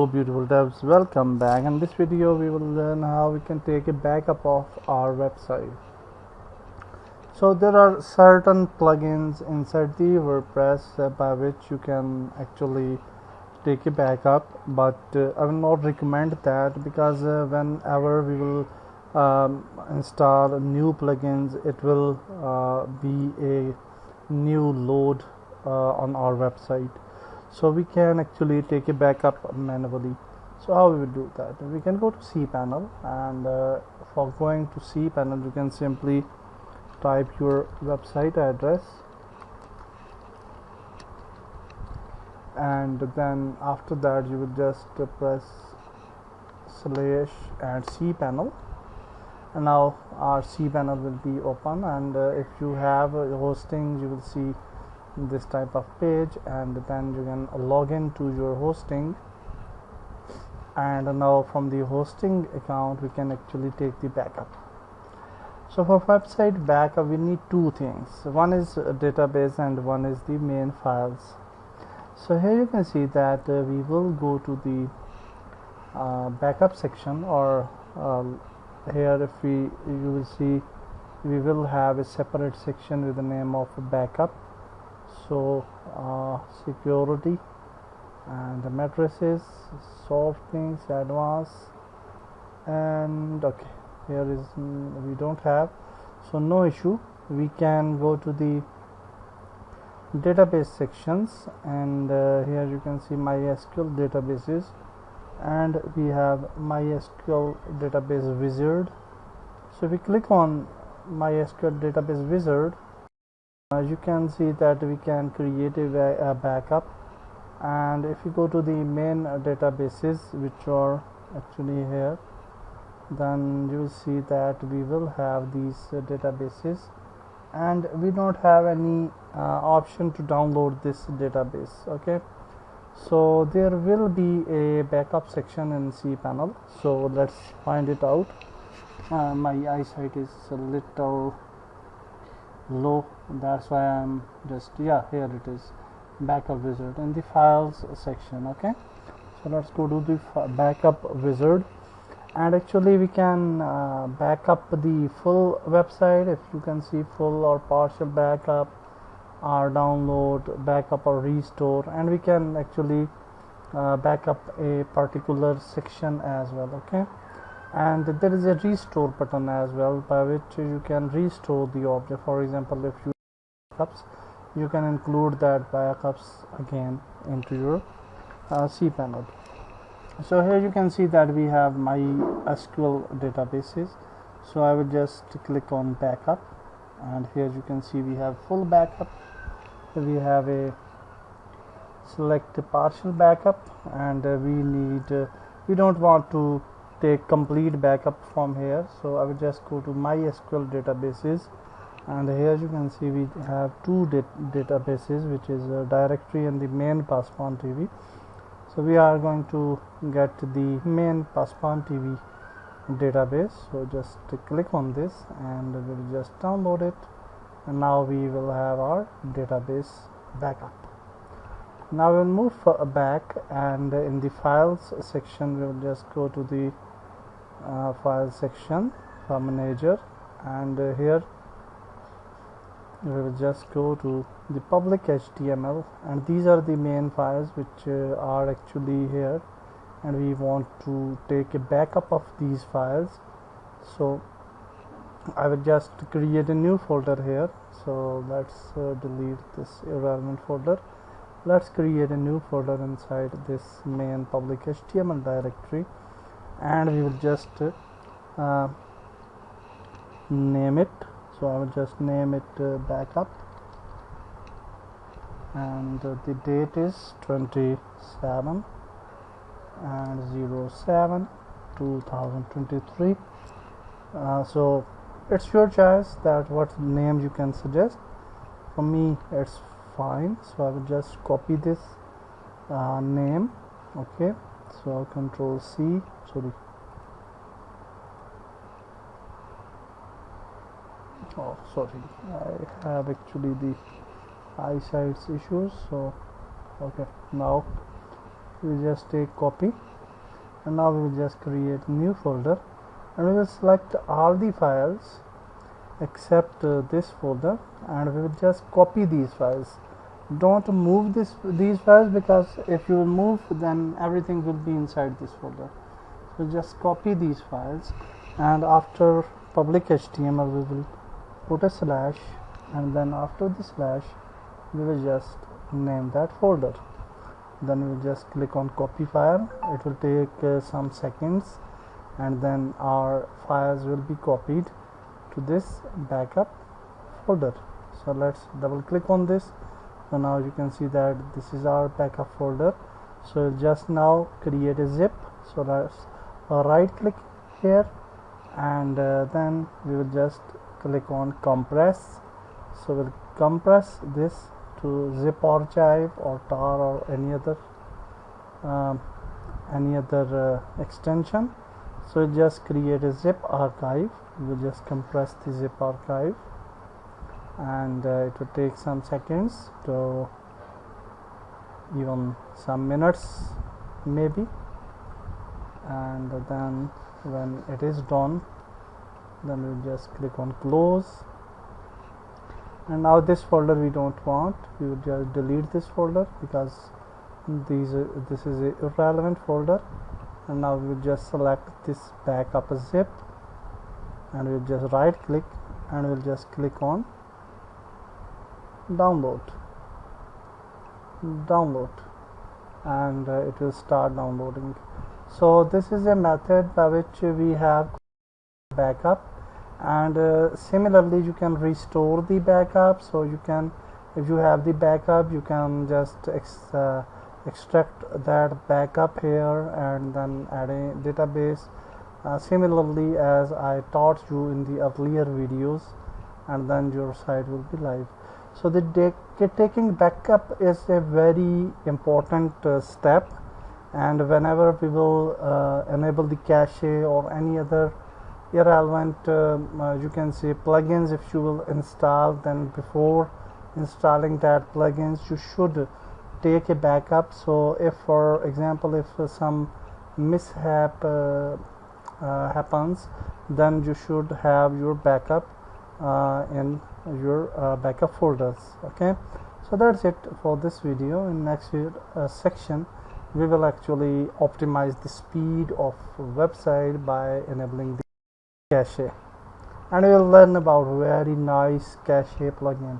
Hello beautiful devs, welcome back. In this video we will learn how we can take a backup of our website. So there are certain plugins inside the WordPress by which you can actually take a backup, but I will not recommend that because whenever we will install new plugins, it will be a new load on our website. So we can actually take a backup manually. So how we will do that? We can go to cPanel, and for going to cPanel you can simply type your website address, and then after that you will just press slash and cPanel, and now our cPanel will be open, and if you have hosting you will see this type of page, and then you can log in to your hosting, and now from the hosting account we can actually take the backup. So for website backup we need two things. One is a database and one is the main files. So here you can see that we will go to the backup section, or here if you will see we will have a separate section with the name of backup. So security and the matrices, soft things, advanced, and okay, here is we don't have, so no issue. We can go to the database sections, and here you can see MySQL databases, and we have MySQL database wizard. So if we click on MySQL database wizard, you can see that we can create a backup, and if you go to the main databases which are actually here, then you will see that we will have these databases, and we don't have any option to download this database. Okay, so there will be a backup section in cPanel, so let's find it out. My eyesight is a little low, that's why I'm just, yeah, here it is, backup wizard in the files section. Okay, so let's go to the backup wizard, and actually we can back up the full website. If you can see full or partial backup, or download, backup or restore, and we can actually back up a particular section as well. Okay, and there is a restore button as well by which you can restore the object. For example, if you backups, you can include that backups again into your cPanel. So here you can see that we have MySQL databases. So I will just click on backup, and here you can see we have full backup, we have a select a partial backup, and we don't want to take complete backup from here. So I will just go to MySQL databases, and here you can see we have two databases, which is a directory and the main Passpon TV. So we are going to get the main Passpon TV database, so just click on this and we will just download it, and now we will have our database backup. Now we'll move back, and in the files section we will just go to the file section, file manager, and here we will just go to the public HTML, and these are the main files which are actually here, and we want to take a backup of these files. So I will just create a new folder here. So let's delete this irrelevant folder. Let's create a new folder inside this main public HTML directory, and we will just name it. So I will just name it backup, and the date is 27 and 07 2023. So it's your choice that what name you can suggest. For me it's fine, so I will just copy this name. Okay, so Control C, sorry, oh sorry, I have actually the eyesight issues. So okay, now we just take copy, and now we will just create a new folder, and we will select all the files except this folder, and we will just copy these files. Don't move these files, because if you move, then everything will be inside this folder. So just copy these files, and after public HTML we will put a slash, and then after the slash we will just name that folder. Then we will just click on copy file. It will take some seconds, and then our files will be copied to this backup folder. So let's double click on this. So now you can see that this is our backup folder. So just now create a zip. So let's right click here, and then we will just click on compress. So we'll compress this to zip archive or tar or any other extension. So just create a zip archive. We will just compress the zip archive, and it will take some seconds to even some minutes maybe, and then when it is done, then we just click on close. And now this folder we don't want. We will just delete this folder, because this is a irrelevant folder. And now we will just select this backup zip, and we will just right click, and we will just click on download, and it will start downloading. So this is a method by which we have backup, and similarly you can restore the backup. So you can, if you have the backup, you can just extract that backup here and then add a database, similarly as I taught you in the earlier videos, and then your site will be live. So the taking backup is a very important step, and whenever we will enable the cache or any other irrelevant you can say plugins, if you will install, then before installing that plugins you should take a backup. So if, for example, if some mishap happens, then you should have your backup in your backup folders. Okay, so that's it for this video. In next section we will actually optimize the speed of website by enabling the cache, and we will learn about very nice cache plugin.